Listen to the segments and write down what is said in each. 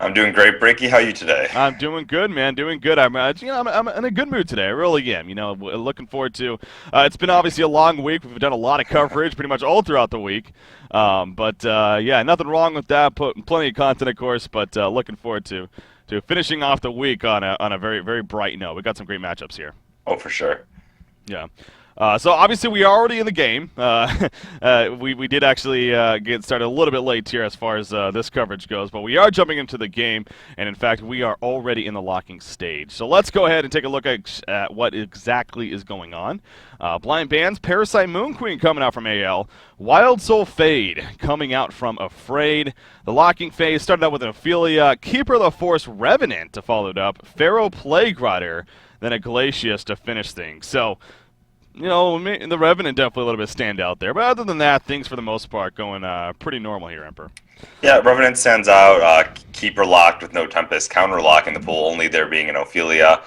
I'm doing great, Bricky. How are you today? I'm doing good, man. Doing good. I'm in a good mood today. I really am. Looking forward to. It's been obviously a long week. We've done a lot of coverage, pretty much all throughout the week. Yeah, nothing wrong with that. Plenty of content, of course. But looking forward to finishing off the week on a very very bright note. We got some great matchups here. Oh, for sure. Yeah. So obviously we are already in the game. We did actually get started a little bit late here as far as this coverage goes, but we are jumping into the game, and in fact we are already in the locking stage. So let's go ahead and take a look at what exactly is going on. Blind Bands, Parasite Moon Queen coming out from AL, Wild Soul Fade coming out from Afraid. The locking phase started out with an Ophelia, Keeper of the Force Revenant to follow it up, Pharaoh Plague Rider, then a Glacius to finish things. So, the Revenant definitely a little bit stand out there. But other than that, things for the most part going pretty normal here, Emperor. Yeah, Revenant stands out. Keeper locked with no Tempest. Counter lock in the pool, only there being an Ophelia.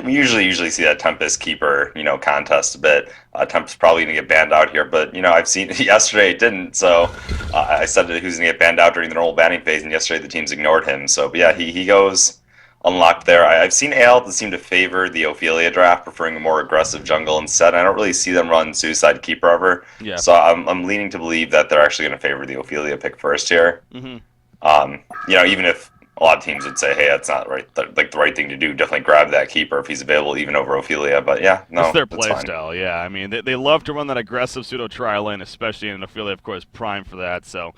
We usually see that Tempest Keeper, contest a bit. Tempest probably going to get banned out here, but, I've seen yesterday it didn't. So I said that he was going to get banned out during the normal banning phase, and yesterday the teams ignored him. So, but yeah, he goes unlocked there. I've seen AL that seem to favor the Ophelia draft, preferring a more aggressive jungle instead. I don't really see them run Suicide Keeper ever, Yeah. so I'm leaning to believe that they're actually going to favor the Ophelia pick first here. Mm-hmm. Even if a lot of teams would say, "Hey, that's not right," the right thing to do. Definitely grab that Keeper if he's available, even over Ophelia. But yeah, no, It's their that's fine. playstyle, yeah. I mean, they love to run that aggressive pseudo trial lane, especially in Ophelia, of course, prime for that. So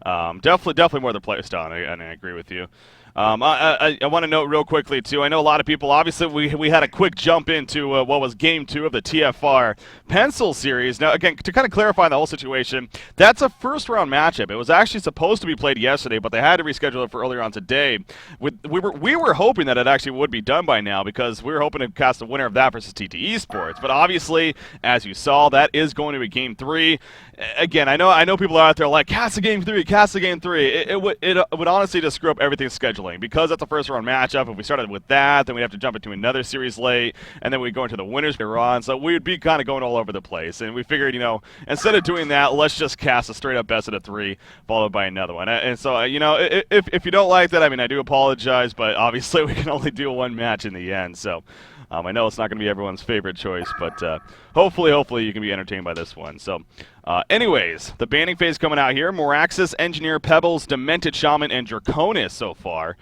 definitely more their playstyle, and I agree with you. I want to note real quickly, too, I know a lot of people, obviously, we had a quick jump into what was Game 2 of the TFR Pencil Series. Now, again, to kind of clarify the whole situation, that's a first-round matchup. It was actually supposed to be played yesterday, but they had to reschedule it for earlier on today. We were hoping that it actually would be done by now because we were hoping to cast the winner of that versus TT Esports. But obviously, as you saw, that is going to be Game 3. Again, I know people are out there like, cast the Game 3, cast the Game 3. It would honestly just screw up everything's scheduling. Because that's a first-round matchup, if we started with that, then we'd have to jump into another series late, and then we'd go into the winners later on, so we'd be kind of going all over the place. And we figured, instead of doing that, let's just cast a straight-up best of the 3, followed by another one. And so, if you don't like that, I do apologize, but obviously we can only do one match in the end, so... I know it's not going to be everyone's favorite choice, but hopefully you can be entertained by this one. So, anyways, the banning phase coming out here. Moraxis, Engineer, Pebbles, Demented Shaman, and Draconis so far.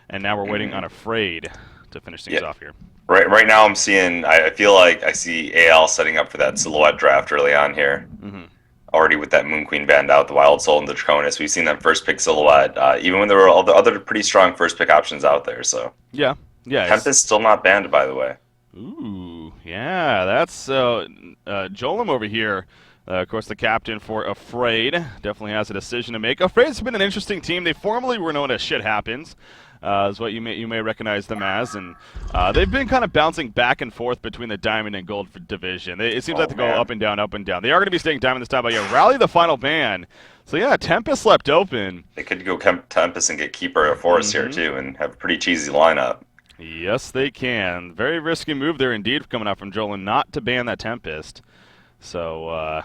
And now we're waiting on Afraid to finish things off here. Right now I'm seeing, I feel like I see AL setting up for that Silhouette draft early on here. Mm-hmm. Already with that Moon Queen banned out, the Wild Soul and the Draconis. We've seen that first pick Silhouette, even when there were all the other pretty strong first pick options out there. So Yeah. Tempest still not banned, by the way. Ooh, yeah, that's Jolem over here. Of course, the captain for Afraid definitely has a decision to make. Afraid's been an interesting team. They formerly were known as Shit Happens, is what you may recognize them as, and they've been kind of bouncing back and forth between the Diamond and Gold division. It seems like they go up and down, up and down. They are going to be staying Diamond this time, but yeah, Rally the final ban. So yeah, Tempest left open. They could go Tempest and get Keeper of Forest here too, and have a pretty cheesy lineup. Yes, they can. Very risky move there indeed coming out from Jolin not to ban that Tempest. So,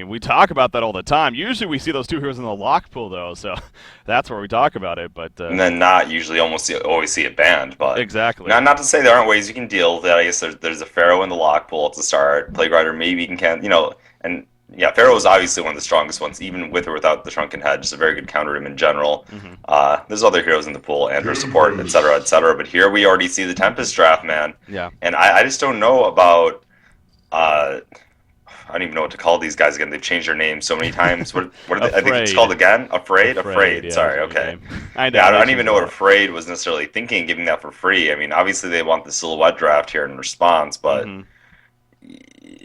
we talk about that all the time. Usually we see those two heroes in the lock pool, though, so that's where we talk about it. But and then not usually always see it banned. But exactly. Not to say there aren't ways you can deal with that. I guess there's a Pharaoh in the lock pool at the start. Plague Rider maybe can, and yeah, Pharaoh is obviously one of the strongest ones, even with or without the Shrunken Head. Just a very good counter to him in general. There's other heroes in the pool, Andrew support, etc., etc. But here we already see the Tempest draft, man. Yeah. And I just don't know about. I don't even know what to call these guys again. They've changed their names so many times. What are they? I think it's called again. Afraid. Yeah, Sorry. Okay. I know. Yeah, I don't even know what Afraid was necessarily thinking, giving that for free. Obviously they want the Silhouette draft here in response, but.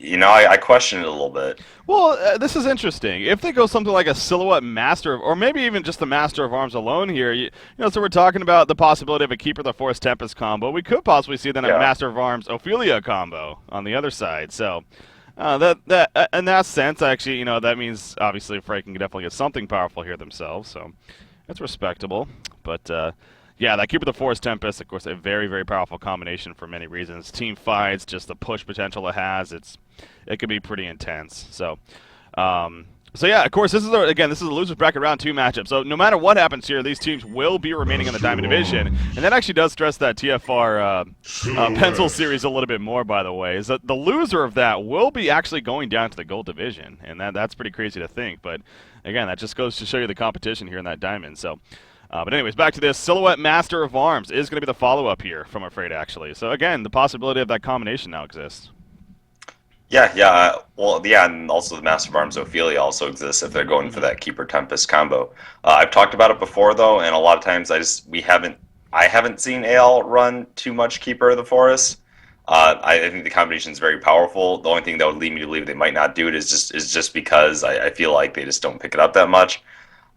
I question it a little bit. Well, this is interesting. If they go something like a Silhouette Master, or maybe even just the Master of Arms alone here, so we're talking about the possibility of a Keeper of the Force Tempest combo. We could possibly see then a Master of Arms Ophelia combo on the other side. So, that in that sense, actually, that means obviously Frey can definitely get something powerful here themselves. So, that's respectable. But yeah, that Keeper of the Force Tempest, of course, a very, very powerful combination for many reasons. Team fights, just the push potential it has, it can be pretty intense. So, So yeah, of course, this is a losers bracket round 2 matchup. So no matter what happens here, these teams will be remaining in the Diamond Division, and that actually does stress that TFR pencil series a little bit more. By the way, is that the loser of that will be actually going down to the Gold Division, and that's pretty crazy to think. But again, that just goes to show you the competition here in that Diamond. So. But anyways, back to this. Silhouette Master of Arms is going to be the follow-up here, from Afraid, actually. So again, the possibility of that combination now exists. Yeah, yeah. Well, yeah, and also the Master of Arms Ophelia also exists if they're going for Mm-hmm. that Keeper Tempest combo. I've talked about it before though, and a lot of times I haven't seen AL run too much Keeper of the Forest. I think the combination is very powerful. The only thing that would lead me to believe they might not do it is just because I feel like they just don't pick it up that much.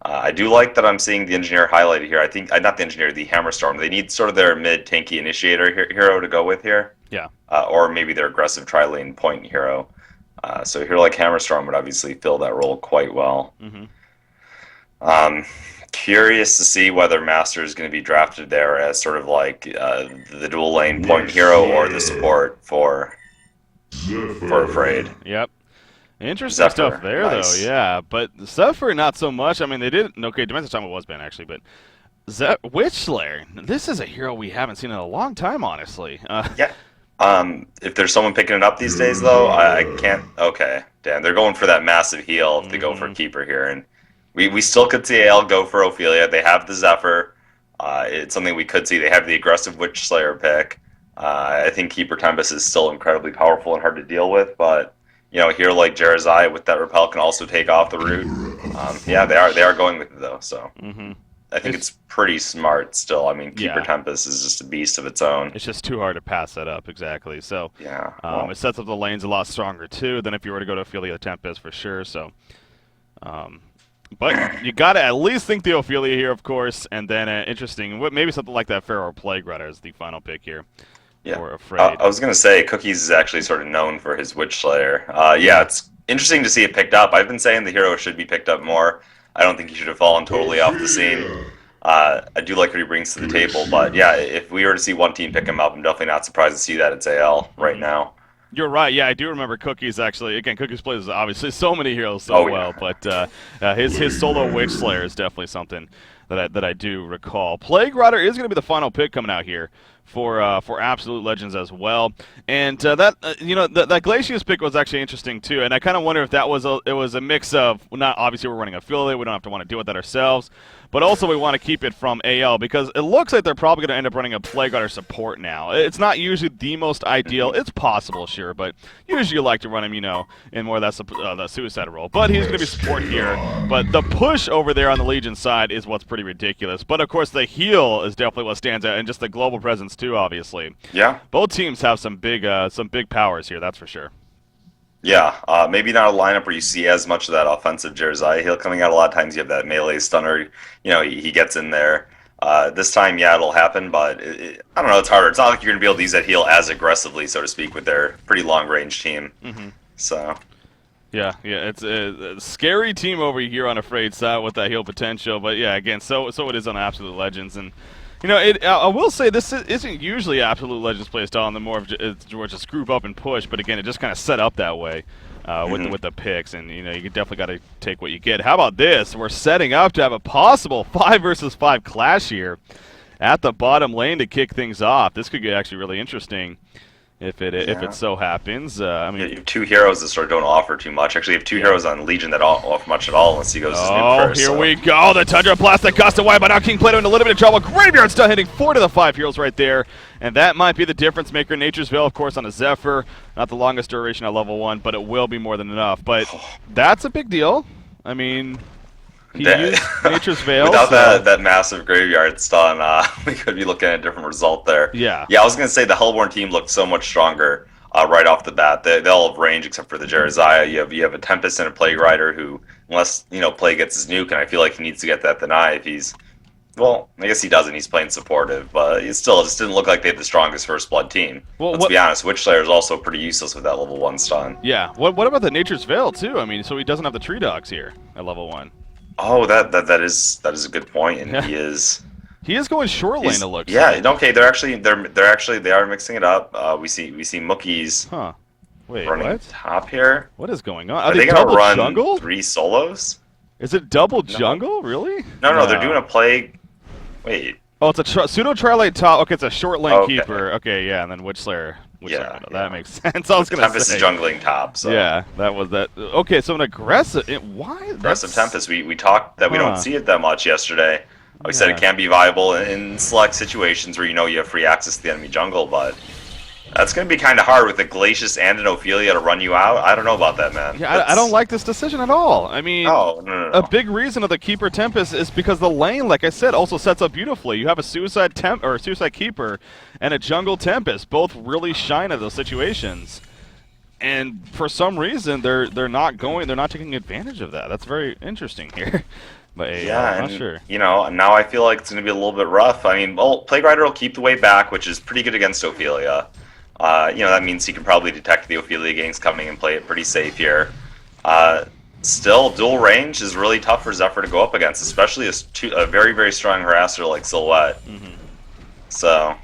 I do like that I'm seeing the engineer highlighted here. I think not the engineer, the Hammerstorm. They need sort of their mid tanky initiator hero to go with here, Yeah. or maybe their aggressive tri lane point hero. So a hero like Hammerstorm would obviously fill that role quite well. Mm-hmm. Um, Curious to see whether Master is going to be drafted there as sort of like the dual lane point hero or the support for Afraid. Yep. Interesting stuff Zephyr, there, though. nice. Yeah, but Zephyr not so much. I mean, they did okay. Dimension Time was banned actually, but Witch Slayer. This is a hero we haven't seen in a long time, honestly. Yeah. If there's someone picking it up these days, though, I can't. Okay, damn, they're going for that massive heal if they go for Mm-hmm. Keeper here, and we still could see AL go for Ophelia. They have the Zephyr. It's something we could see. They have the aggressive Witch Slayer pick. I think Keeper Tempest is still incredibly powerful and hard to deal with, but a hero like Jerizai with that repel can also take off the root. Yeah, they are going with it though, so Mm-hmm. I think it's pretty smart still. I mean, Keeper Yeah. Tempest is just a beast of its own. It's just too hard to pass that up, exactly. So Yeah. Well, it sets up the lanes a lot stronger too than if you were to go to Ophelia Tempest for sure. So, um, but you got to at least think the Ophelia here, of course, and then interesting, maybe something like that Pharaoh Plague Rider is the final pick here yeah. for Afraid. I was gonna say Cookies is actually sort of known for his Witch Slayer. Yeah, Yeah. it's interesting to see it picked up. I've been saying the hero should be picked up more. I don't think he should have fallen totally off the scene. I do like what he brings to the table, but yeah, if we were to see one team pick him up, I'm definitely not surprised to see that it's AL right Mhm. now. You're right. Yeah, I do remember Cookies actually. Again, Cookies plays obviously so many heroes so Oh yeah. well, but his solo Witch Slayer is definitely something that I do recall. Plague Rider is going to be the final pick coming out here for Absolute Legends as well, and that Glacius pick was actually interesting too. And I kind of wonder if it was a mix of, well, not obviously we're running affiliate, we don't have to want to deal with that ourselves, but also we want to keep it from AL because it looks like they're probably going to end up running a Plague Rider support now. It's not usually the most ideal. It's possible, sure, but usually you like to run him, in more of that suicide role. But he's going to be support here. But the push over there on the Legion side is what's pretty ridiculous. But of course, the heal is definitely what stands out, and just the global presence too. Obviously, Yeah. both teams have some big powers here. That's for sure. Yeah, maybe not a lineup where you see as much of that offensive Jerizai heal coming out. A lot of times you have that melee stunner, he gets in there. This time, yeah, it'll happen, but I don't know, it's harder. It's not like you're going to be able to use that heal as aggressively, so to speak, with their pretty long-range team. Mm-hmm. So, Yeah, it's a scary team over here on Afraid side with that heal potential. But yeah, again, so it is on Absolute Legends, and I will say this isn't usually Absolute Legends play style, and the more of it's just group up and push. But again, it just kind of set up that way with the picks, and you definitely got to take what you get. How about this? We're setting up to have a possible 5 versus 5 clash here at the bottom lane to kick things off. This could get actually really interesting. If it so happens, I mean, you have two heroes that sort of don't offer too much. Actually, you have two heroes on Legion that don't offer much at all unless he goes his nuke first. Here so. we go. The Tundra Plastic gust away, but now King Plato in a little bit of trouble. Graveyard still hitting 4 to the 5 heroes right there, and that might be the difference maker. Nature's Veil, of course, on a Zephyr. Not the longest duration at level 1, but it will be more than enough. But that's a big deal. I mean, he used Nature's Veil. Without so. that massive graveyard stun, we could be looking at a different result there. Yeah. Yeah, I was going to say the Hellborn team looked so much stronger right off the bat. They all have range except for the Jerizai. You have a Tempest and a Plague Rider who, unless Plague gets his nuke, and I feel like he needs to get that deny if he's. Well, I guess he doesn't. He's playing supportive, but it still just didn't look like they had the strongest First Blood team. Well, Let's be honest, Witch Slayer is also pretty useless with that level 1 stun. Yeah. What about the Nature's Veil too? I mean, so he doesn't have the Tree Dogs here at level 1. Oh, that is a good point, and Yeah. he is. He is going short lane. It looks. Yeah, like. okay. They are mixing it up. We see Mookie's. Huh. Wait, running what? top here. What is going on? Are Are they they gonna double run jungle? 3 solos? Is it double No, jungle? Really? no, they're doing No. a play. Wait. Oh, it's a pseudo tri-lane top. Okay, it's a short lane Okay. keeper. Okay, yeah, and then Witch Slayer Yeah, middle. That yeah. makes sense. I was gonna Tempest is say. jungling top, so Yeah, that was that. Okay, so an aggressive. Why? aggressive That's. Tempest. We talked that we don't Huh. see it that much yesterday. We said it Yeah. can be viable in select situations where you have free access to the enemy jungle, but that's going to be kind of hard with a Glacius and an Ophelia to run you out. I don't know about that, man. Yeah, I don't That's like this decision at all. I mean, no, no, no, a no. big reason of the Keeper Tempest is because the lane, like I said, also sets up beautifully. You have a Suicide Temp or a Suicide Keeper and a Jungle Tempest, both really shine at those situations. And for some reason, they're not taking advantage of that. That's very interesting here. But Yeah, I'm not and sure. now I feel like it's going to be a little bit rough. I mean, well, Plague Rider will keep the way back, which is pretty good against Ophelia. That means he can probably detect the Ophelia gangs coming and play it pretty safe here. Uh, Still, dual range is really tough for Zephyr to go up against, especially a very, very strong harasser like Silhouette. Hmm. So,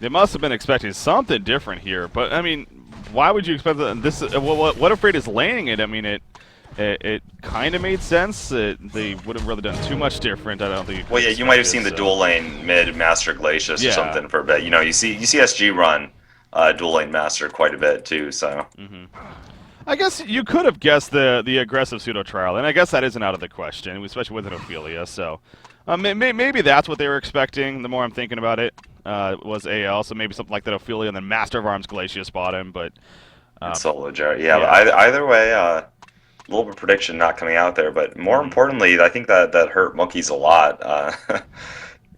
They must have been expecting something different here. But I mean, why would you expect that? This what if Raid is laying it? I mean, it kind of made sense. They would have really done too much different. I don't think you could well, yeah, you might have expect seen it, the so. dual lane mid Master Glacius or Yeah. something for a bit. You see SG run dual lane Master quite a bit too. So, Hmm. I guess you could have guessed the aggressive pseudo trial, and I guess that isn't out of the question, especially with an Ophelia. So maybe that's what they were expecting. The more I'm thinking about it, was AL. So maybe something like that Ophelia, and then Master of Arms Glacius bottom. But it's um, solo Jared. Yeah, but yeah, either way, a little bit of prediction not coming out there. But more hmm importantly, I think that hurt Mookie's a lot.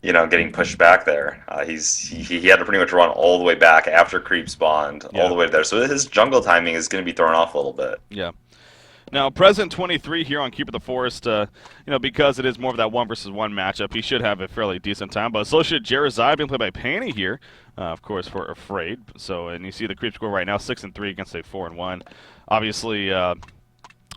Getting pushed back there. He had to pretty much run all the way back after creep spawned, all yeah, the way there. So his jungle timing is going to be thrown off a little bit. yeah. Now, President 23 here on Keeper of the Forest, because it is more of that 1 versus 1 matchup, he should have a fairly decent time. But so should Jerizai, being played by Panny here, of course, for Afraid. So, and you see the creep score right now, 6-3 against a 4-1.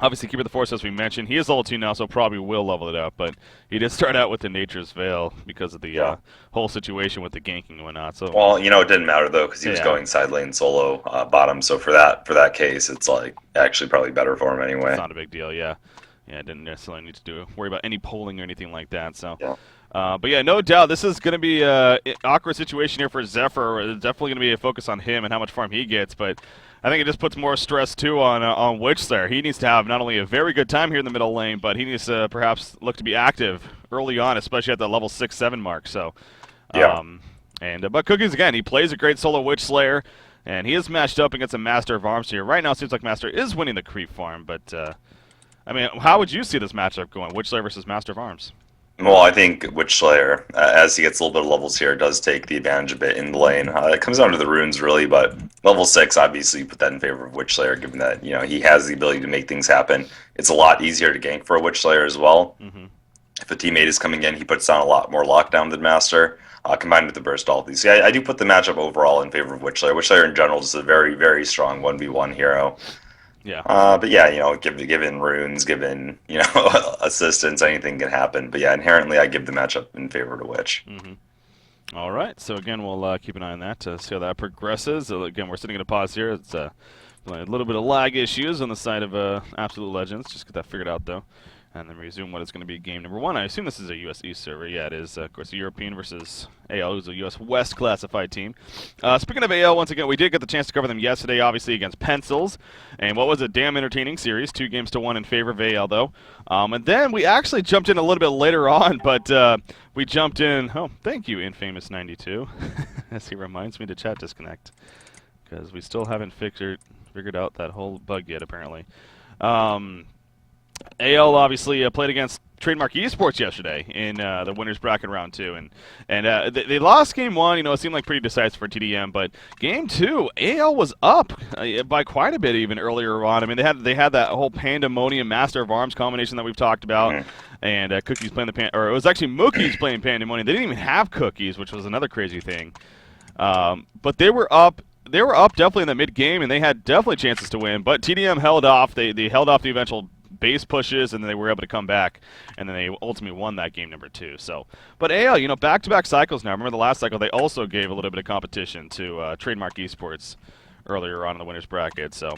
Obviously, Keeper of the Forest, as we mentioned, he is level 2 now, so probably will level it up. But he did start out with the Nature's Veil because of the Yeah. whole situation with the ganking and whatnot. So, Well, it didn't matter though because he was yeah, going side lane solo bottom. So for that case, it's like actually probably better for him it's anyway. not a big deal. Yeah, yeah, I didn't necessarily need to worry about any polling or anything like that. So. Yeah. But yeah, no doubt this is going to be an awkward situation here for Zephyr. It's definitely going to be a focus on him and how much farm he gets, but I think it just puts more stress too on Witch there. He needs to have not only a very good time here in the middle lane, but he needs to perhaps look to be active early on, especially at the level 6-7 mark. So, Yeah. but Cookies again, he plays a great solo Witch Slayer, and he is matched up against a Master of Arms here. Right now, it seems like Master is winning the creep farm, but I mean, how would you see this matchup going? Witch Slayer versus Master of Arms? Well, I think Witch Slayer, as he gets a little bit of levels here, does take the advantage a bit in the lane. It comes down to the runes, really, but level 6, obviously, you put that in favor of Witch Slayer, given that, he has the ability to make things happen. It's a lot easier to gank for a Witch Slayer as well. Mm-hmm. If a teammate is coming in, he puts down a lot more lockdown than Master, combined with the burst ulti. So yeah, I do put the matchup overall in favor of Witch Slayer. Witch Slayer in general is a very, very strong 1v1 hero. Yeah. But yeah, given runes, given assistance, anything can happen. But yeah, inherently, I give the matchup in favor to Witch. Mm-hmm. All right. So again, we'll keep an eye on that to see how that progresses. Again, we're sitting at a pause here. It's a little bit of lag issues on the side of Absolute Legends. Just get that figured out though, and then resume what is going to be game number 1. I assume this is a US East server. Yeah, it is. Of course, a European versus AL, who's a US West classified team. Speaking of AL, once again, we did get the chance to cover them yesterday, obviously against Pencils, and what was a damn entertaining series. 2-1 in favor of AL though. And then we actually jumped in a little bit later on, but we jumped in. Oh, thank you, Infamous92, as he reminds me to chat disconnect because we still haven't figured out that whole bug yet, apparently. AL obviously played against Trademark Esports yesterday in the winners bracket round 2, and they lost game 1. It seemed like pretty decisive for TDM, but game 2, AL was up by quite a bit even earlier on. I mean, they had that whole Pandemonium Master of Arms combination that we've talked about, and Cookies playing or it was actually Mookie's playing Pandemonium. They didn't even have Cookies, which was another crazy thing. But they were up. They were up definitely in the mid game, and they had definitely chances to win. But TDM held off. They held off the eventual base pushes, and then they were able to come back, and then they ultimately won that game number 2. So, but AL, back-to-back cycles now. Remember the last cycle, they also gave a little bit of competition to Trademark Esports earlier on in the winners bracket. So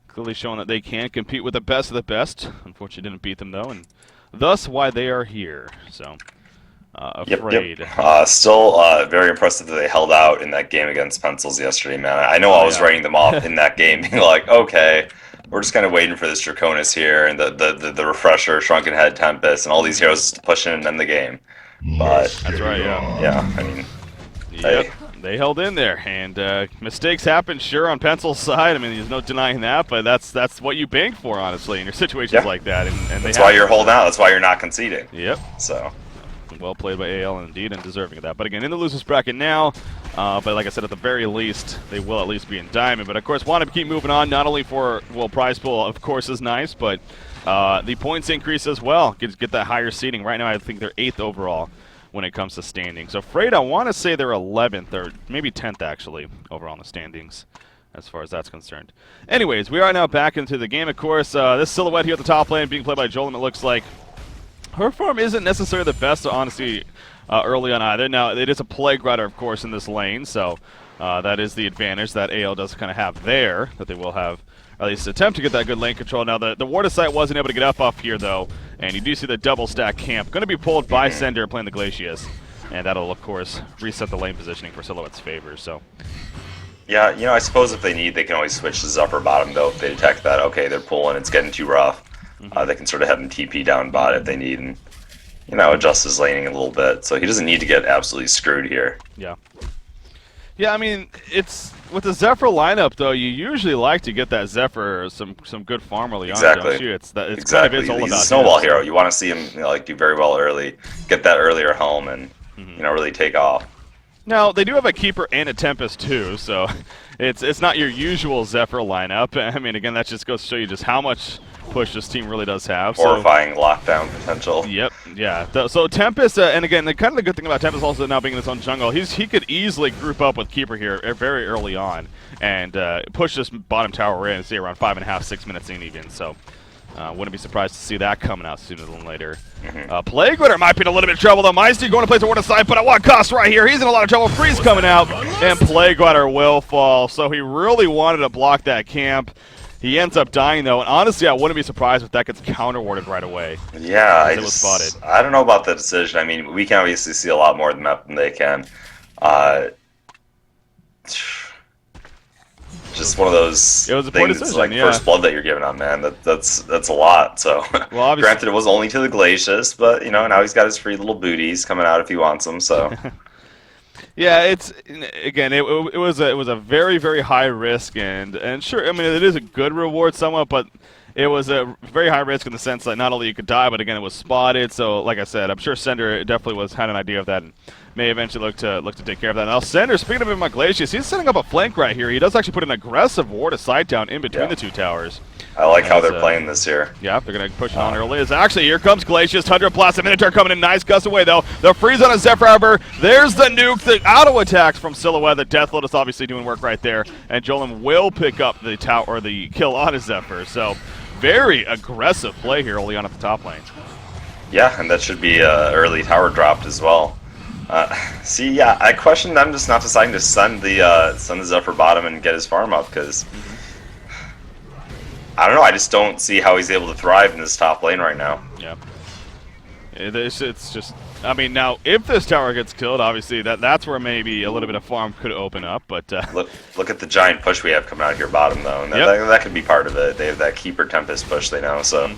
clearly showing that they can compete with the best of the best. Unfortunately, didn't beat them though, and thus why they are here. So afraid. Yep. Still very impressive that they held out in that game against Pencils yesterday, man. I know Oh I was yeah. writing them off in that game, being like, okay, we're just kind of waiting for this Draconis here and the refresher, Shrunken Head, Tempest, and all these heroes to push in and end the game. But That's right. Yeah. yeah, I mean, Yep. hey, They held in there, and mistakes happen, sure, on Pencil's side. I mean, there's no denying that, but that's what you bank for, honestly, in your situations like that. And that's why you're holding out. That's why you're not conceding. Yep. So. Well played by AL, indeed, and deserving of that. But again, in the losers bracket now, but like I said, at the very least, they will at least be in Diamond. But of course, want to keep moving on, not only for, well, prize pool, of course, is nice, but the points increase as well. Get that higher seeding. Right now, I think they're 8th overall when it comes to standings. So Freight, I want to say they're 11th, or maybe 10th, actually, overall in the standings, as far as that's concerned. Anyways, we are now back into the game, of course. This silhouette here at the top lane being played by Joel, it looks like. Her farm isn't necessarily the best, honestly, early on either. Now, it is a Plague Rider, of course, in this lane, so that is the advantage that AL does kind of have there, that they will have, or at least attempt to get that good lane control. Now, the Water Sight wasn't able to get up here, though, and you do see the double stack camp. Going to be pulled by Sender playing the Glacius, and that'll, of course, reset the lane positioning for Silhouette's favor, so. Yeah, you know, I suppose if they need, they can always switch to Zephyr bottom, though, if they detect that, okay, they're pulling, it's getting too rough. They can sort of have him TP down bot if they need, and, you know, adjust his laning a little bit. So he doesn't need to get absolutely screwed here. Yeah. Yeah, I mean, it's with the Zephyr lineup, though, you usually like to get that Zephyr some good farm early on, don't you? It's exactly. kind of it's all He's about a snowball him, hero. You want to see him, you know, like do very well early, get that earlier home, and you know, really take off. Now, they do have a Keeper and a Tempest, too, so it's not your usual Zephyr lineup. I mean, again, that just goes to show you just how much push this team really does have. Horrifying lockdown potential. Yep, yeah. So Tempest, and again, kind of the good thing about Tempest also now being in his own jungle, he could easily group up with Keeper here very early on and push this bottom tower in, say around 5.5, 6 minutes in even. So wouldn't be surprised to see that coming out sooner than later. Plague Rider might be in a little bit of trouble though. Meisty going to place a Water Side, but at what cost right here? He's in a lot of trouble. Freeze coming out, and Plague Rider will fall. So he really wanted to block that camp. He ends up dying, though, and honestly, I wouldn't be surprised if that gets counter-warded right away. Yeah, it was spotted. I don't know about the decision. I mean, we can obviously see a lot more of the map than they can. Just one of those it was a poor things, decision, like yeah. first blood that you're giving on, man. That's a lot. So, well, granted, it was only to the Glacius, but you know, now he's got his free little booties coming out if he wants them. So. Yeah, it's again, it was a very high risk, and sure, I mean it is a good reward somewhat, but it was a very high risk in the sense that not only you could die, but again it was spotted. So like I said, I'm sure Sender definitely had an idea of that and may eventually look to take care of that. Now Sender, speaking of him, Glacius, he's setting up a flank right here. He does actually put an aggressive ward of sight down in between the two towers. I like how they're playing this here. Yeah, they're going to push it on early. Actually, here comes Glacius. Tundra Blast, a Minotaur coming in. Nice gust away, though. The freeze on a Zephyr Arbor. There's the nuke. The auto attacks from Silhouette. The Death Lotus obviously doing work right there. And Jolem will pick up the tower or the kill on his Zephyr. So, very aggressive play here early on at the top lane. Yeah, and that should be early tower dropped as well. See, yeah, I question them just not deciding to send the Zephyr bottom and get his farm up because. I don't know. I just don't see how he's able to thrive in this top lane right now. Yeah. It's just. I mean, now if this tower gets killed, obviously that's where maybe a little bit of farm could open up. But look at the giant push we have coming out here bottom though, and that could be part of it. They have that Keeper Tempest push they know. So.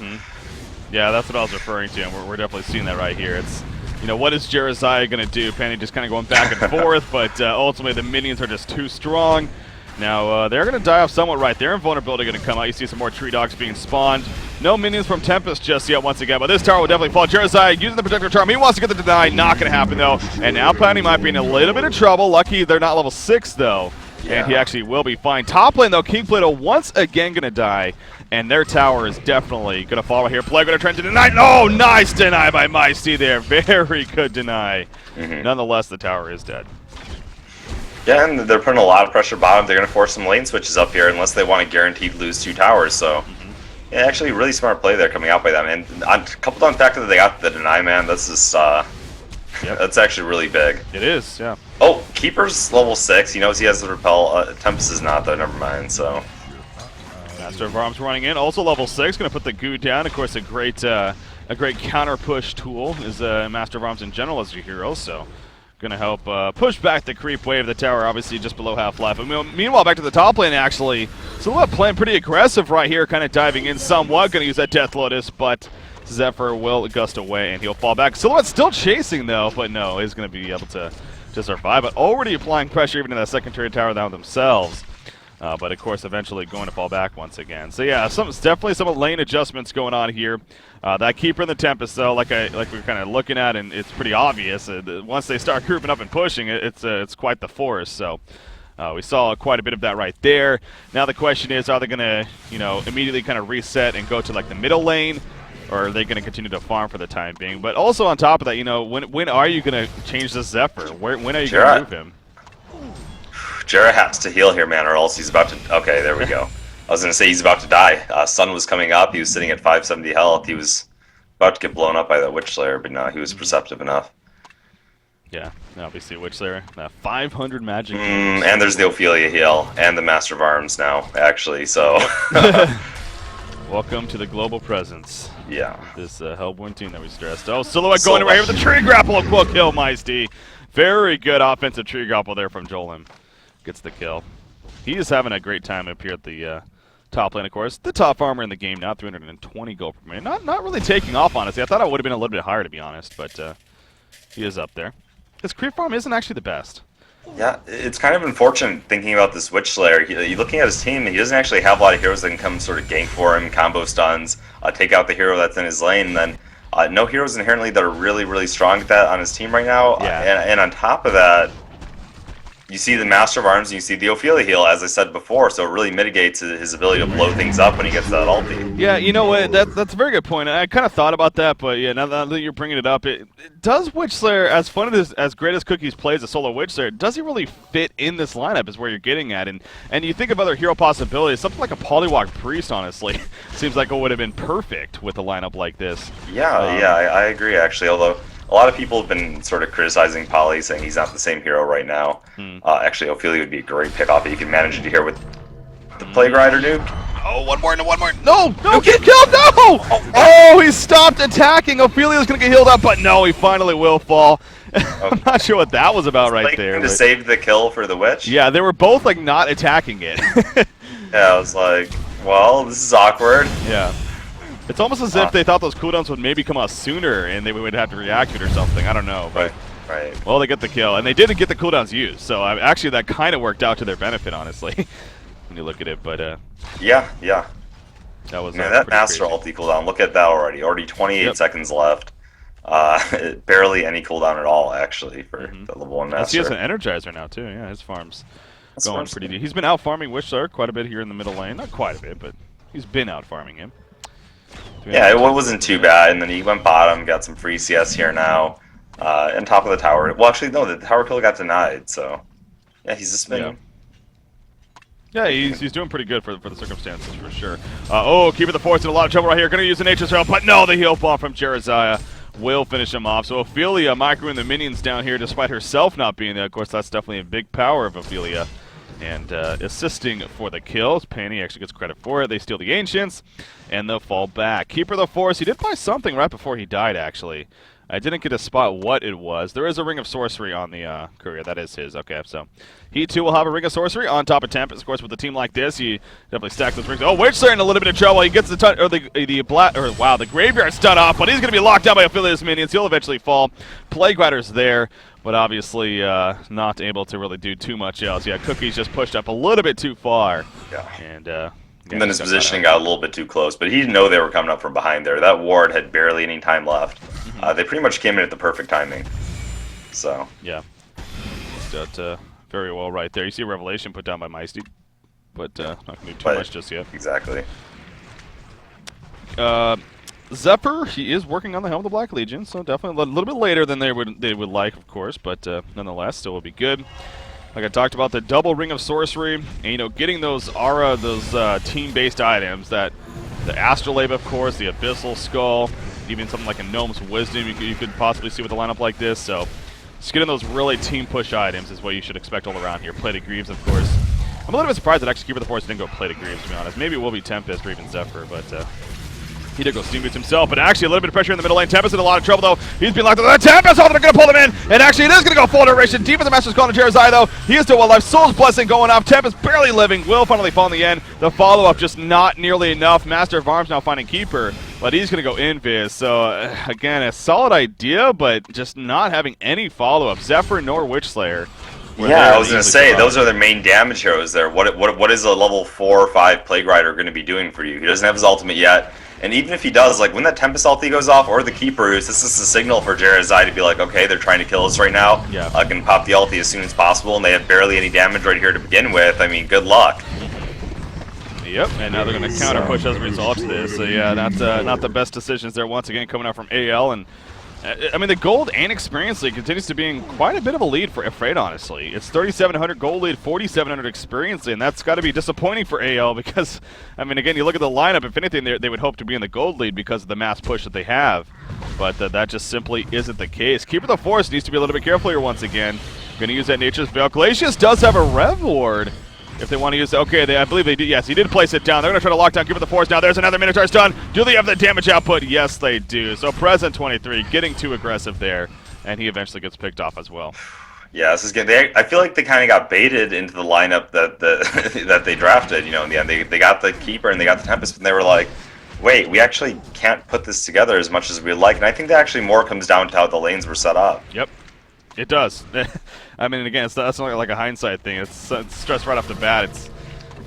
Yeah, that's what I was referring to, and we're definitely seeing that right here. It's. You know, what is Jerizaiah going to do? Penny just kind of going back and forth, but ultimately the minions are just too strong. Now, they're going to die off somewhat right there, and vulnerability going to come out. You see some more tree dogs being spawned. No minions from Tempest just yet once again, but this tower will definitely fall. Jerizaiah using the Protector Charm. He wants to get the deny. Not going to happen, though. And now Penny might be in a little bit of trouble. Lucky they're not level 6, though. Yeah. And he actually will be fine. Top lane, though, King Plato once again going to die. And their tower is definitely going to fall here. Plague going to try to deny. Oh, nice deny by Meisty there. Very good deny. Nonetheless, the tower is dead. Yeah, and they're putting a lot of pressure bottom. They're going to force some lane switches up here unless they want to guaranteed lose 2 towers. So, yeah, actually, really smart play there coming out by them. And coupled on the fact that they got the deny, man, that's just that's actually really big. It is, yeah. Oh, Keeper's level 6. He knows he has the repel. Tempest is not, though. Never mind. So. Master of Arms running in, also level 6, going to put the goo down. Of course, a great counter push tool is Master of Arms in general as your hero, so going to help push back the creep wave. The tower obviously just below half life. Meanwhile, back to the top lane actually. Silhouette playing pretty aggressive right here, kind of diving in somewhat. Going to use that Death Lotus, but Zephyr will gust away and he'll fall back. Silhouette still chasing though, but no, he's going to be able to survive. But already applying pressure even to that secondary tower down themselves. But of course, eventually going to fall back once again. So yeah, definitely some lane adjustments going on here. That Keeper in the Tempest, though, like we're kind of looking at, and it's pretty obvious. Once they start grouping up and pushing, it's quite the force. So we saw quite a bit of that right there. Now the question is, are they going to immediately kind of reset and go to like the middle lane, or are they going to continue to farm for the time being? But also on top of that, when are you going to change this Zephyr? When are you going to move him? Jarrah has to heal here, man, or else he's about to... Okay, there we go. I was going to say he's about to die. Sun was coming up. He was sitting at 570 health. He was about to get blown up by that Witch Slayer, but no, he was perceptive enough. Yeah, obviously Witch Slayer. 500 magic. And there's the Ophelia heal, and the Master of Arms now, actually, so... Welcome to the global presence. Yeah. This Hellborn team that we stressed. Oh, Silhouette going right here with the tree grapple. Quick kill, Maisty. Very good offensive tree grapple there from Jolim. Gets the kill. He is having a great time up here at the top lane, of course. The top farmer in the game now, 320 gold per minute. Not really taking off, honestly. I thought I would have been a little bit higher, to be honest, but he is up there. His creep farm isn't actually the best. Yeah, it's kind of unfortunate thinking about this Witch Slayer. You're looking at his team, he doesn't actually have a lot of heroes that can come sort of gank for him, combo stuns, take out the hero that's in his lane, and then no heroes inherently that are really, really strong at that on his team right now. Yeah. And on top of that, you see the Master of Arms and you see the Ophelia heal, as I said before, so it really mitigates his ability to blow things up when he gets that ulti. Yeah, you know what? That's a very good point. I kind of thought about that, but yeah, now that you're bringing it up, does Witch Slayer, as fun as great as Cookies plays a solo Witch Slayer, does he really fit in this lineup is where you're getting at? And you think of other hero possibilities, something like a Polywalk Priest, honestly, seems like it would have been perfect with a lineup like this. Yeah, I agree, actually, although... A lot of people have been sort of criticizing Poly, saying he's not the same hero right now. Actually, Ophelia would be a great pick-off if you can manage to here with the Plague Rider nuke. Oh, one more, no, get killed, no! Oh, he stopped attacking. Ophelia's going to get healed up, but no, he finally will fall. I'm not sure what that was about right there. To save the kill for the Witch? Yeah, they were both like not attacking it. Yeah, I was like, well, this is awkward. Yeah. It's almost as if they thought those cooldowns would maybe come out sooner and they would have to react to it or something. I don't know. But, right. Well, they get the kill. And they didn't get the cooldowns used. So actually that kind of worked out to their benefit, honestly, when you look at it. But yeah. That was that Master ulti cooldown. Look at that already. Already 28 seconds left. Barely any cooldown at all, actually, for the level 1 Master. He has an Energizer now, too. Yeah, his farm's going pretty deep. He's been out farming Witch Slayer quite a bit here in the middle lane. Not quite a bit, but he's been out farming him. Yeah, it wasn't too bad, and then he went bottom, got some free CS here now, and top of the tower. Well, actually, no, the tower kill got denied, so yeah, he's just been... Yeah, he's doing pretty good for the circumstances, for sure. Keeper the Force in a lot of trouble right here. Going to use the Nature's Realm, but no, the heal bomb from Jeraziah will finish him off. So Ophelia microing the minions down here, despite herself not being there. Of course, that's definitely a big power of Ophelia. And assisting for the kills. Panny actually gets credit for it. They steal the Ancients, and they'll fall back. Keeper of the Force, he did buy something right before he died, actually. I didn't get to spot what it was. There is a Ring of Sorcery on the courier. That is his. Okay, so he, too, will have a Ring of Sorcery on top of Tempest. Of course, with a team like this, you definitely stack those rings. Oh, Witch Slayer in a little bit of trouble. He gets the Graveyard stun off, but he's going to be locked down by Ophelia's minions. He'll eventually fall. Plague Rider's there, but obviously not able to really do too much else. Yeah, Cookie's just pushed up a little bit too far. Yeah. And then his positioning got a little bit too close, but he didn't know they were coming up from behind there. That ward had barely any time left. They pretty much came in at the perfect timing. So yeah, that very well right there. You see a Revelation put down by Maisty, but not going to do too much just yet. Exactly. Zephyr, he is working on the Helm of the Black Legion, so definitely a little bit later than they would like, of course, but nonetheless, still will be good. Like I talked about, the double Ring of Sorcery, and getting those aura, those team-based items, that the Astrolabe, of course, the Abyssal Skull, even something like a Gnome's Wisdom you could possibly see with a lineup like this. So Just getting those really team push items is what you should expect all around here. Plated Greaves, of course. I'm a little bit surprised that actually Keeper of the Forest didn't go Plated Greaves, to be honest. Maybe it will be Tempest or even Zephyr, but he did go Steam Boots himself, but actually a little bit of pressure in the middle lane. Tempest in a lot of trouble, though. He's being locked up. Tempest, oh, they're going to pull him in, and actually it is going to go full duration. Deep in the Master's Call to Jerizai, though. He is still well alive. Soul's Blessing going off. Tempest barely living. Will finally fall in the end. The follow-up just not nearly enough. Master of Arms now finding Keeper, but he's going to go Invis. So, again, a solid idea, but just not having any follow-up. Zephyr nor Witchslayer. Yeah, I was going to say, those are the main damage heroes there. What is a level 4 or 5 Plague Rider going to be doing for you? He doesn't have his ultimate yet. And even if he does, like when that Tempest ulti goes off, or the Keepers, this is a signal for Jerizai to be like, okay, they're trying to kill us right now. Yeah. I can pop the ulti as soon as possible, and they have barely any damage right here to begin with. I mean, good luck. Yep, and now they're going to counter push as a result of this. So yeah, not the best decisions there once again coming out from AL. And I mean, the gold and experience lead continues to be in quite a bit of a lead for Afraid, honestly. It's 3,700 gold lead, 4,700 experience lead, and that's got to be disappointing for AL because, I mean, again, you look at the lineup, if anything, they would hope to be in the gold lead because of the mass push that they have, but that just simply isn't the case. Keeper of the Forest needs to be a little bit careful here once again. Going to use that Nature's Veil. Glacius does have a Rev Ward. If they want to use it, okay, I believe they did. Yes, he did place it down. They're going to try to lock down Keeper of the Forest now. There's another Minotaur stun. Do they have the damage output? Yes, they do. So Present 23 getting too aggressive there, and he eventually gets picked off as well. Yeah, this is good. I feel like they kind of got baited into the lineup that that they drafted. You know, in the end, they got the Keeper and they got the Tempest, and they were like, wait, we actually can't put this together as much as we'd like. And I think that actually more comes down to how the lanes were set up. Yep. It does. I mean, again, that's not like a hindsight thing. It's stressed right off the bat.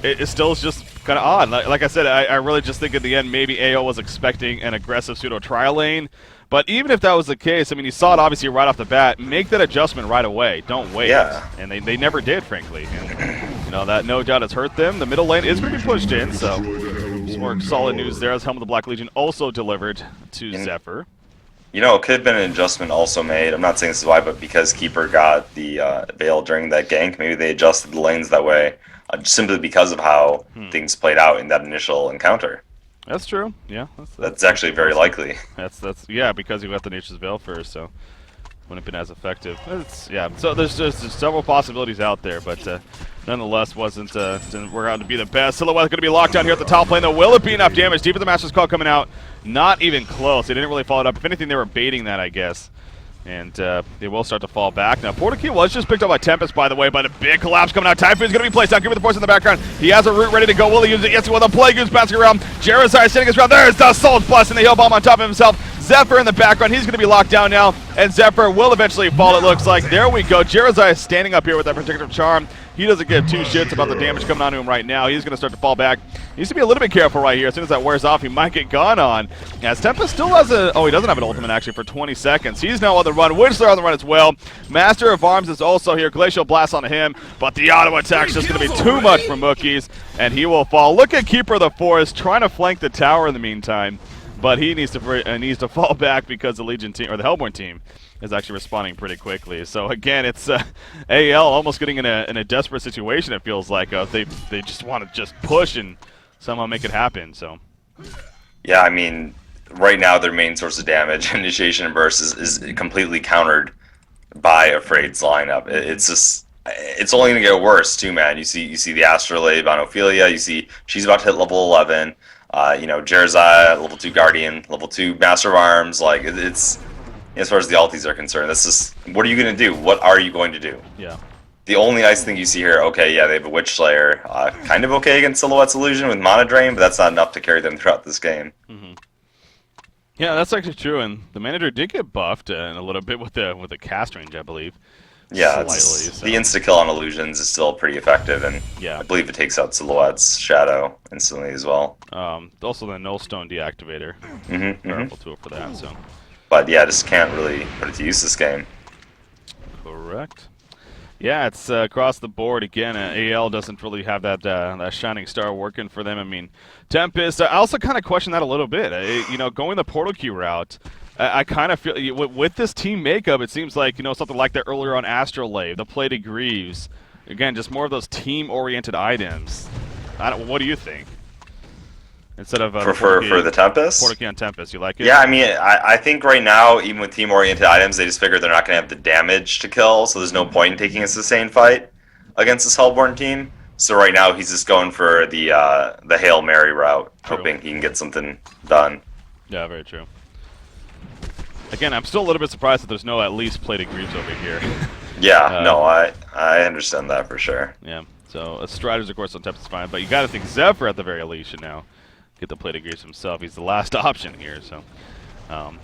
It still is just kind of odd. Like I said, I really just think in the end maybe AO was expecting an aggressive pseudo trial lane. But even if that was the case, I mean, you saw it obviously right off the bat. Make that adjustment right away. Don't wait. Yeah. And they never did, frankly. And, you know, that no doubt has hurt them. The middle lane is going to be pushed in, so some more solid news there as Helm of the Black Legion also delivered to Zephyr. You know, it could have been an adjustment also made. I'm not saying this is why, but because Keeper got the Veil during that gank, maybe they adjusted the lanes that way, simply because of how things played out in that initial encounter. That's true. Yeah, that's actually very likely. That's yeah, because you got the Nature's Veil first, so wouldn't have been as effective. Yeah, so there's several possibilities out there, but nonetheless didn't work out to be the best. Silhouette's going to be locked down here at the top lane, though. Will it be enough damage? Deep in the Master's Call coming out. Not even close. They didn't really follow it up. If anything, they were baiting that, I guess. And they will start to fall back. Now, Portakey was just picked up by Tempest, by the way, but a big collapse coming out. Typhoon's going to be placed down. Give me the Force in the background. He has a root ready to go. Will he use it? Yes, he will. The Plague Goose bouncing around. Jerizai sitting his ground. There's the Soul's Blessing, the Heal Bomb on top of himself. Zephyr in the background. He's going to be locked down now, and Zephyr will eventually fall, it looks like. There we go. Jerizai is standing up here with that Protective Charm. He doesn't give two shits about the damage coming onto him right now. He's going to start to fall back. He needs to be a little bit careful right here. As soon as that wears off, he might get gone on. As Tempest still has a... Oh, he doesn't have an ultimate, actually, for 20 seconds. He's now on the run. Witchslayer on the run as well. Master of Arms is also here. Glacial Blast onto him, but the auto attack's just going to be too much for Mookies, and he will fall. Look at Keeper of the Forest trying to flank the tower in the meantime, but he needs to fall back because the Legion team, or the Hellborn team, is actually responding pretty quickly. So again, it's AL almost getting in a desperate situation. It feels like they just want to just push and somehow make it happen. So yeah, I mean, right now their main source of damage, Initiation and Burst, is completely countered by Afraid's lineup. It's only going to get worse too, man. You see the Astrolabe on Ophelia. You see she's about to hit level 11. You know, Jerizai, level 2 Guardian, level 2 Master of Arms. Like it's. As far as the alties are concerned, this is, what are you going to do? What are you going to do? Yeah. The only nice thing you see here, okay, yeah, they have a Witchslayer. Kind of okay against Silhouette's Illusion with Mana Drain, but that's not enough to carry them throughout this game. Yeah, that's actually true, and the manager did get buffed a little bit with the cast range, I believe. Yeah, slightly, the insta-kill on Illusions is still pretty effective, and yeah. I believe it takes out Silhouette's Shadow instantly as well. Also the Nullstone Deactivator. Powerful tool for that, so... But yeah, just can't really put it to use this game. Correct. Yeah, it's across the board again. AL doesn't really have that shining star working for them. I mean, Tempest. I also kind of question that a little bit. You know, going the portal key route, I kind of feel with this team makeup, it seems like something like that earlier on Astrolabe, the Plated Greaves. Again, just more of those team-oriented items. What do you think? instead of the For the Tempest. Portakey on Tempest. You like it? Yeah, I mean, I think right now, even with team-oriented items, they just figure they're not going to have the damage to kill, so there's no point in taking a sustained fight against this Hellborn team. So right now, he's just going for the Hail Mary route, True. hoping he can get something done. Yeah, very true. Again, I'm still a little bit surprised that there's no at least plated Greaves over here. Yeah, no, I understand that for sure. Yeah, so Striders, of course, on Tempest is fine, but you got to think Zephyr at the very least should now get the plated Greaves himself. He's the last option here, so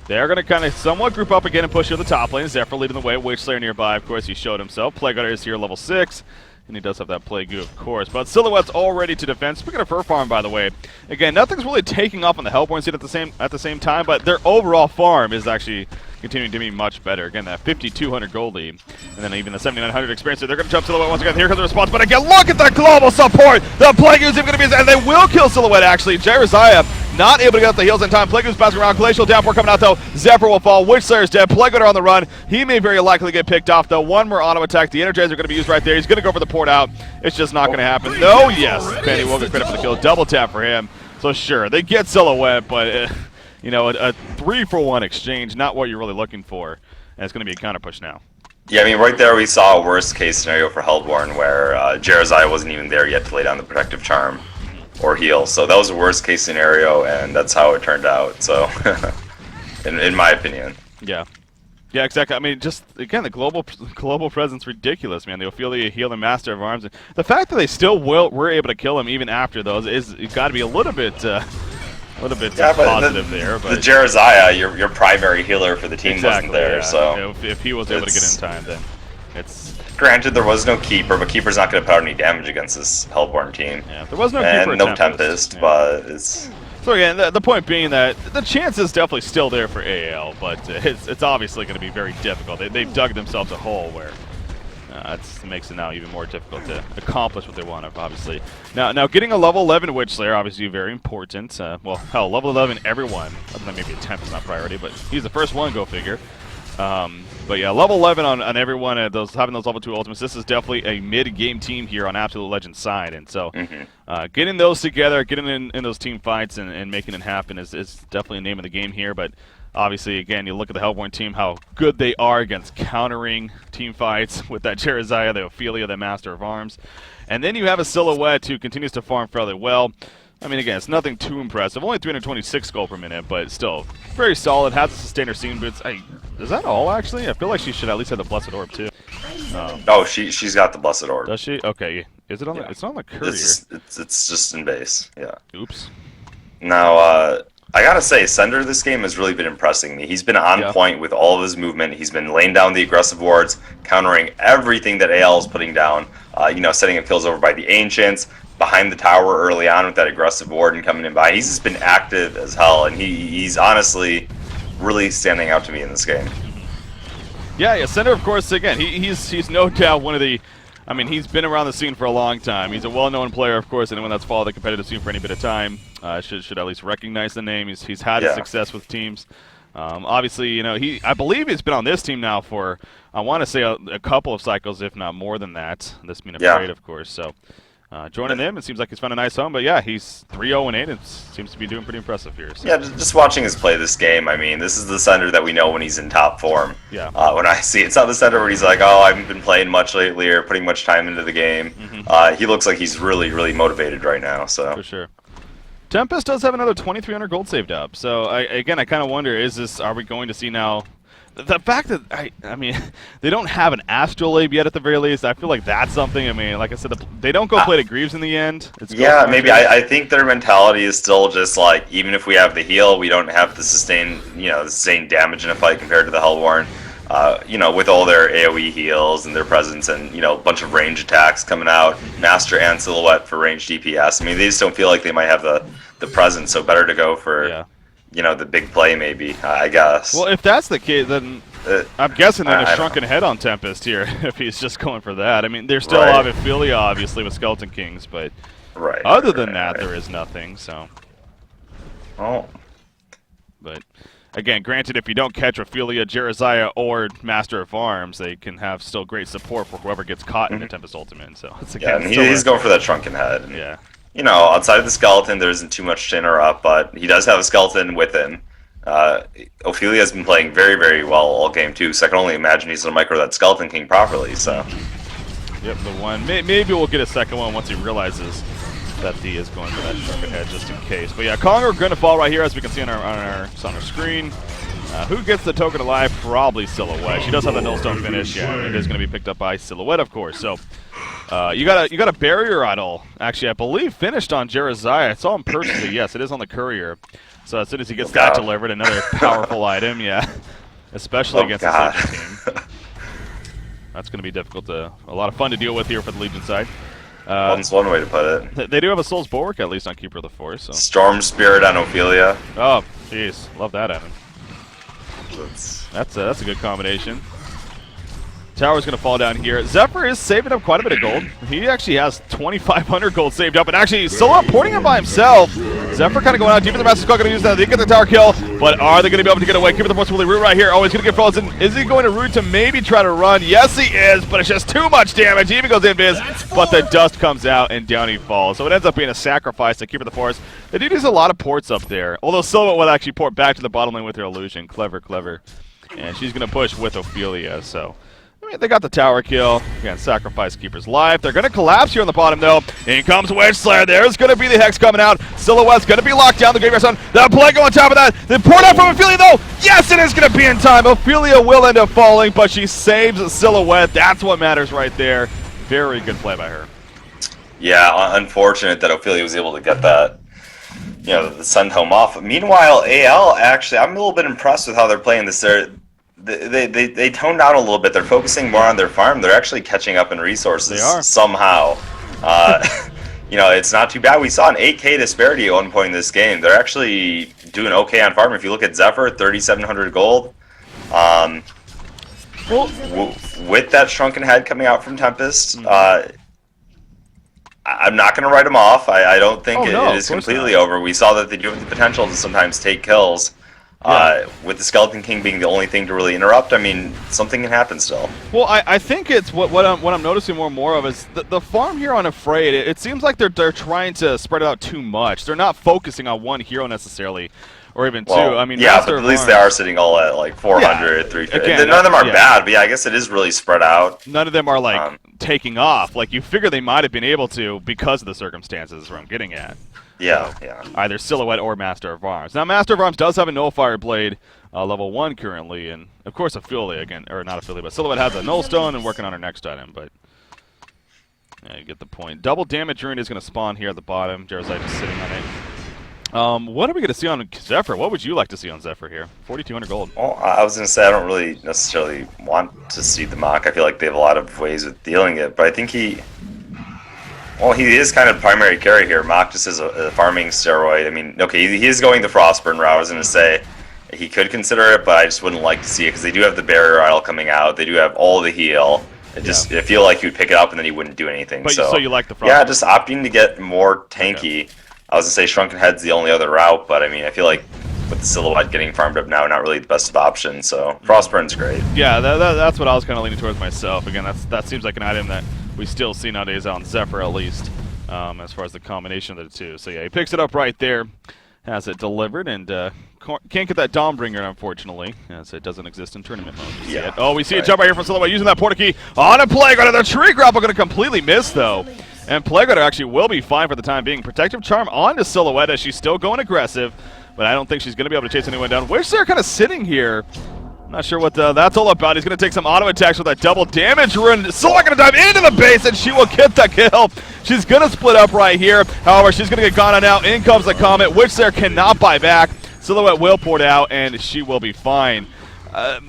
they are going to kind of somewhat group up again and push to the top lane. Zephyr leading the way, Witch Slayer nearby, of course, he showed himself. Plague Hunter is here, level 6. And he does have that Plague Goo, of course. But Silhouette's all ready to defend. Speaking of her farm, by the way, again, nothing's really taking off on the Hellborn seed at the same time, but their overall farm is actually continuing to be much better. Again, that 5,200 gold lead, and then even the 7,900 experience. They're going to jump Silhouette once again. Here comes the response, but again, look at the global support. The Plague Goo's even going to be, and they will kill Silhouette, actually. Jeremiah not able to get up the heals in time. Plague Goo's passing around. Glacial Downpour coming out, though. Zephyr will fall. Witch Slayer's dead. Plague Hunter on the run. He may very likely get picked off, though. One more auto attack. The Energizer are going to be used right there. He's going to go for the port out. It's just not going to happen. No, yes. Penny will get credit for the kill. Double tap for him. So sure, they get Silhouette, but you know, a 3-for-1 exchange, not what you're really looking for. And it's going to be a counter push now. Yeah, I mean, right there we saw a worst case scenario for Hellborn where Jeremiah wasn't even there yet to lay down the protective charm or heal. So that was a worst case scenario, and that's how it turned out. So, in my opinion. Yeah. Yeah, exactly. I mean, just again, the global presence ridiculous, man. The Ophelia heal and Master of Arms. The fact that they still were able to kill him even after those is got to be a little bit positive there. But the Jeremiah, your primary healer for the team, exactly, wasn't there. Yeah. So if he was able to get in time, then it's. Granted, there was no Keeper, but Keeper's not going to put out any damage against this Hellborn team. Yeah, there was no Keeper, and no Tempest, yeah. But it's. So again, the point being that the chance is definitely still there for AL, but it's obviously going to be very difficult. They've dug themselves a hole where it makes it now even more difficult to accomplish what they want, obviously. Now getting a level 11 Witch Slayer, obviously very important. Well, hell, level 11 everyone, other than maybe a temp is not priority, but he's the first one, go figure. But yeah, level 11 on everyone, having those level 2 ultimates, this is definitely a mid-game team here on Absolute Legends side. And so getting those together, getting in those team fights and making it happen is definitely a name of the game here. But obviously, again, you look at the Hellborn team, how good they are against countering team fights with that Jeremiah, the Ophelia, the Master of Arms. And then you have a Silhouette who continues to farm fairly well. I mean, again, it's nothing too impressive. Only 326 gold per minute, but still very solid. Has a sustainer scene boots. Is that all, actually? I feel like she should at least have the Blessed Orb, too. Oh, she's got the Blessed Orb. Does she? Okay. Is it on the... It's not on the courier. It's just in base, yeah. Oops. Now, I gotta say, Sender this game has really been impressing me. He's been on point with all of his movement. He's been laying down the aggressive wards, countering everything that AL is putting down. You know, setting up kills over by the Ancients, behind the tower early on with that aggressive ward and coming in by. He's just been active as hell, and he's honestly really standing out to me in this game. Yeah, Sender, of course, again, he's no doubt one of the... I mean, he's been around the scene for a long time. He's a well-known player, of course. Anyone that's followed the competitive scene for any bit of time should at least recognize the name. He's had his success with teams. Obviously, you know, I believe he's been on this team now for, I want to say, a couple of cycles, if not more than that. This being afraid, of course. So joining him, it seems like he's found a nice home. But yeah, he's 3-0-8 and seems to be doing pretty impressive here. So. Yeah, just watching his play this game, I mean, this is the Sender that we know when he's in top form. Yeah. When I see it's not the Sender where he's like, oh, I haven't been playing much lately or putting much time into the game. He looks like he's really, really motivated right now. So for sure. Tempest does have another 2,300 gold saved up. So I kind of wonder, are we going to see now? The fact that, I mean, they don't have an Astrolabe yet at the very least, I feel like that's something. I mean, like I said, they don't go play to Greaves in the end. Yeah, maybe. I think their mentality is still just like, even if we have the heal, we don't have the sustained damage in a fight compared to the Hellborn. You know, with all their AoE heals and their presence and, you know, a bunch of range attacks coming out, Master and Silhouette for range DPS. I mean, they just don't feel like they might have the presence, so better to go for... You know, the big play, maybe, I guess. Well, if that's the case, then I'm guessing then a shrunken head on Tempest here, if he's just going for that. I mean, there's still a lot of Ophelia, obviously, with Skeleton Kings, but other than that, there is nothing, so. Oh. But, again, granted, if you don't catch Ophelia, Jeremiah, or Master of Arms, they can have still great support for whoever gets caught in the Tempest Ultimate, so. It's, again, he's going for that shrunken head. Yeah. outside of the skeleton, there isn't too much to interrupt, but he does have a skeleton with him. Ophelia has been playing very, very well all game too, so I can only imagine he's going to micro that Skeleton King properly. So, Yep, the one. Maybe we'll get a second one once he realizes that D is going for that sharpened head just in case. But yeah, Conger going to fall right here, as we can see on our screen. Who gets the token alive? Probably Silhouette. She does have the nullstone finish. Yeah, it is going to be picked up by Silhouette, of course. So you got a barrier idol. Actually, I believe finished on Jereziah. I saw him personally. Yes, it is on the courier. So as soon as he gets that delivered, another powerful item. Yeah, especially against the Legion team. That's going to be difficult a lot of fun to deal with here for the Legion side. That's one way to put it. They do have a Soul's Bulwark, at least on Keeper of the Force. So. Storm Spirit on Ophelia. Oh, jeez. Love that item. That's a good combination. Tower's going to fall down here. Zephyr is saving up quite a bit of gold. He actually has 2,500 gold saved up, and actually Solo porting him by himself. Zephyr kind of going out deep in the Master Skull, going to use that. They get the tower kill, but are they going to be able to get away? Keep the Force really root right here. Oh, he's going to get frozen. Is he going to root to maybe try to run? Yes, he is, but it's just too much damage. He even goes invis, but the dust comes out, and down he falls. So it ends up being a sacrifice to Keeper of the Force. They do use a lot of ports up there, although Silhouette will actually port back to the bottom lane with her illusion. Clever, clever. And she's going to push with Ophelia, so... they got the tower kill. Again, sacrifice Keeper's life. They're going to collapse here on the bottom, though. In comes Wedge Slayer. There's going to be the Hex coming out. Silhouette's going to be locked down. The Graveyard Sun. The Plague on top of that. The port out from Ophelia, though. Yes, it is going to be in time. Ophelia will end up falling, but she saves Silhouette. That's what matters right there. Very good play by her. Yeah, unfortunate that Ophelia was able to get that, the Sun Home off. Meanwhile, AL, actually, I'm a little bit impressed with how they're playing this. They toned down a little bit. They're focusing more on their farm. They're actually catching up in resources somehow. It's not too bad. We saw an 8K disparity at one point in this game. They're actually doing okay on farm. If you look at Zephyr, 3,700 gold. With that shrunken head coming out from Tempest, I'm not going to write them off. I don't think it is completely over. We saw that they do have the potential to sometimes take kills. With the Skeleton King being the only thing to really interrupt, I mean, something can happen still. Well, I think it's what I'm noticing more and more of is the farm here on Afraid. It seems like they're trying to spread it out too much. They're not focusing on one hero necessarily, or even two. I mean, yeah, but at least they are sitting all at like 400, 350. None of them are bad, but yeah, I guess it is really spread out. None of them are like taking off. Like you figure they might have been able to because of the circumstances. Is where I'm getting at. Yeah, so, yeah. Either Silhouette or Master of Arms. Now, Master of Arms does have a Nullfire Blade, level 1 currently, and of course Ophelia again, or not Ophelia, but Silhouette has a Nullstone and working on her next item, but yeah, you get the point. Double Damage Rune is going to spawn here at the bottom. Jereziah just sitting on it. What are we going to see on Zephyr? What would you like to see on Zephyr here? 4,200 gold. Well, I was going to say I don't really necessarily want to see the Mach. I feel like they have a lot of ways of dealing it, but I think he is kind of primary carry here. Mach just is a farming steroid. I mean, okay, he is going the Frostburn route. I was going to say he could consider it, but I just wouldn't like to see it because they do have the Barrier Idol coming out. They do have all the heal. I feel like he would pick it up and then he wouldn't do anything. But so you like the Frostburn? Yeah, just opting to get more tanky. Okay. I was going to say Shrunken Head's the only other route, but I mean, I feel like with the Silhouette getting farmed up now, not really the best of options, so Frostburn's great. Yeah, that's what I was kind of leaning towards myself. Again, that seems like an item that we still see nowadays on Zephyr, at least, as far as the combination of the two. So yeah, he picks it up right there, has it delivered, and can't get that Dawnbringer, unfortunately, as it doesn't exist in tournament mode. Yeah. Oh, we see a jump right here from Silhouette using that Porta Key on a Plague Rider. The Tree Grapple going to completely miss, though. And Plague Rider actually will be fine for the time being. Protective Charm onto Silhouette as she's still going aggressive, but I don't think she's going to be able to chase anyone down. Wish they're kind of sitting here. Not sure what that's all about. He's going to take some auto attacks with that double damage rune. Silhouette going to dive into the base, and she will get the kill. She's going to split up right here. However, she's going to get gone on out. In comes the Comet, which there cannot buy back. Silhouette will port out, and she will be fine.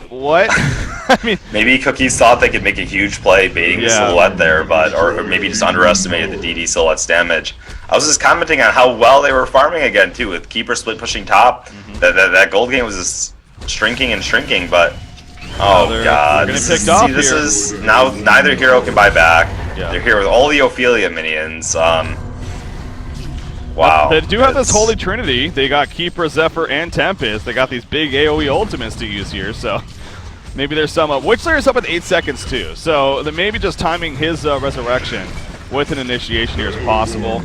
What? I mean, maybe Cookies thought they could make a huge play baiting the Silhouette there, or maybe just underestimated the DD Silhouette's damage. I was just commenting on how well they were farming again too, with Keeper split pushing top. That gold game was just shrinking and shrinking, but god, this is now neither hero can buy back. They're here with all the Ophelia minions. Wow. They do have this Holy Trinity. They got Keeper, Zephyr, and Tempest. They got these big AoE ultimates to use here, so maybe there's some Witchslayer is up at 8 seconds too, so they maybe just timing his resurrection with an initiation here as possible.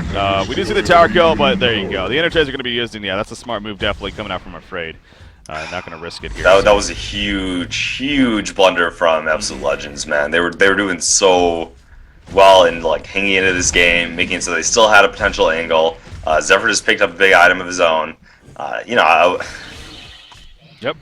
We do see the tower kill, but there you go. The energizer are going to be used, and yeah, that's a smart move definitely coming out from Afraid. Not going to risk it here. That was a huge blunder from Absolute Legends, man. They were doing so well in like hanging into this game, making it so they still had a potential angle. Zephyr just picked up a big item of his own. Yep.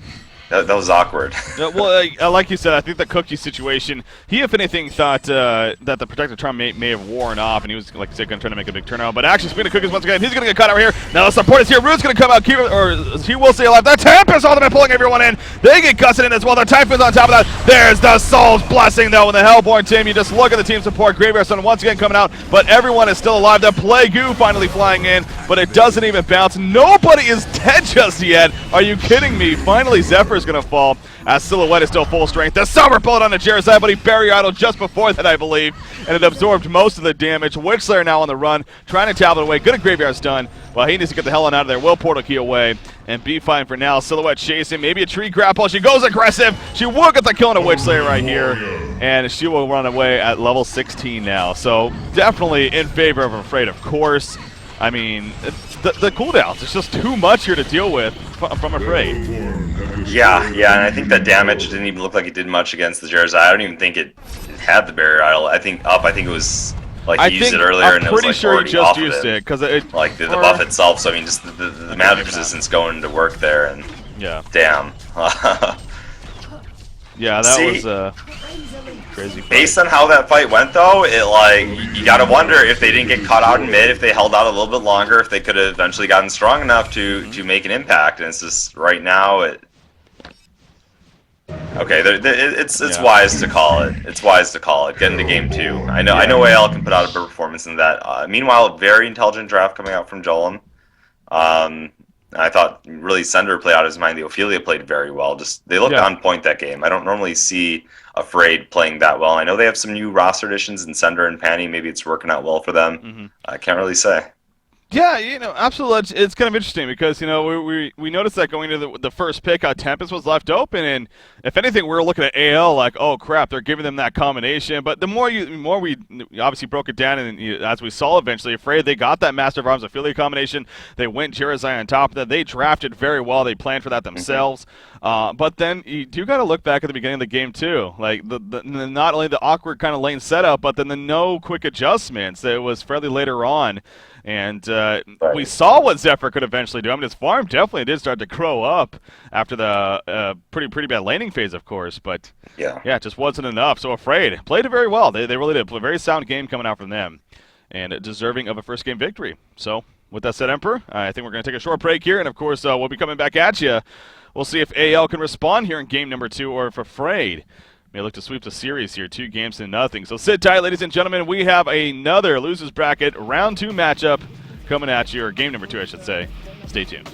That was awkward. Well, like you said, I think the Cookie situation, he, if anything, thought that the Protective Charm may have worn off, and he was, like I said, going to try to make a big turnout. But actually, speaking of Cookies, once again, he's going to get caught over here. Now the support is here. Root's going to come out, he will stay alive. The Tempest ultimate pulling everyone in. They get gusted in as well. The Typhoon's on top of that. There's the Soul's Blessing, though, in the Hellborn team. You just look at the team support. Graveyard Sun once again coming out, but everyone is still alive. The Plague Goo finally flying in, but it doesn't even bounce. Nobody is dead just yet. Are you kidding me? Finally, Zephyr's going to fall. As Silhouette is still full strength. The Summer Bullet on the Jersey, but he buried Idol just before that, I believe, and it absorbed most of the damage. Witchslayer now on the run, trying to tap it away. Good at Graveyard Stun. Well, he needs to get the hell on out of there. Will Portal Key away, and be fine for now. Silhouette chasing, maybe a tree grapple. She goes aggressive. She will get the kill on a Witchslayer right here, and she will run away at level 16 now. So definitely in favor of Afraid, of course. I mean, the cooldowns, it's just too much here to deal with from Afraid. Yeah, and I think that damage didn't even look like it did much against the Jersey. I don't even think it had the barrier idol. I think it was like he used it earlier, and it was like sure already he just off used of it because it like the buff itself. So I mean, just the magic resistance going to work there, and yeah, damn. Yeah, that was crazy fight. Based on how that fight went, though, it like you gotta wonder if they didn't get caught out in mid, if they held out a little bit longer, if they could have eventually gotten strong enough to make an impact. And it's just right now okay, it's wise to call it. It's wise to call it. Get into game 2. I know AL can put out a better performance than that. Meanwhile, very intelligent draft coming out from Jolem. I thought really Sender played out his mind. The Ophelia played very well. Just they looked on point that game. I don't normally see Afraid playing that well. I know they have some new roster additions in Sender and Panny. Maybe it's working out well for them. I can't really say. Yeah, absolutely. It's kind of interesting because, we noticed that going into the first pick, Tempest was left open, and if anything, we're looking at AL like, oh crap, they're giving them that combination. But the more we obviously broke it down, and as we saw eventually, Afraid, they got that Master of Arms Affiliate combination. They went Jerizai on top of that. They drafted very well. They planned for that themselves. But then you do got to look back at the beginning of the game too, like the not only the awkward kind of lane setup, but then the no quick adjustments. It was fairly later on. And we saw what Zephyr could eventually do. I mean, his farm definitely did start to grow up after the pretty bad laning phase, of course. But yeah, it just wasn't enough. So Afraid played it very well. They really did. Play a very sound game coming out from them, and deserving of a first game victory. So with that said, Emperor, I think we're going to take a short break here, and of course we'll be coming back at you. We'll see if AL can respond here in game number 2, or if Afraid may look to sweep the series here, 2-0. So sit tight, ladies and gentlemen. We have another losers bracket round 2 matchup coming at you, or game number 2, I should say. Stay tuned.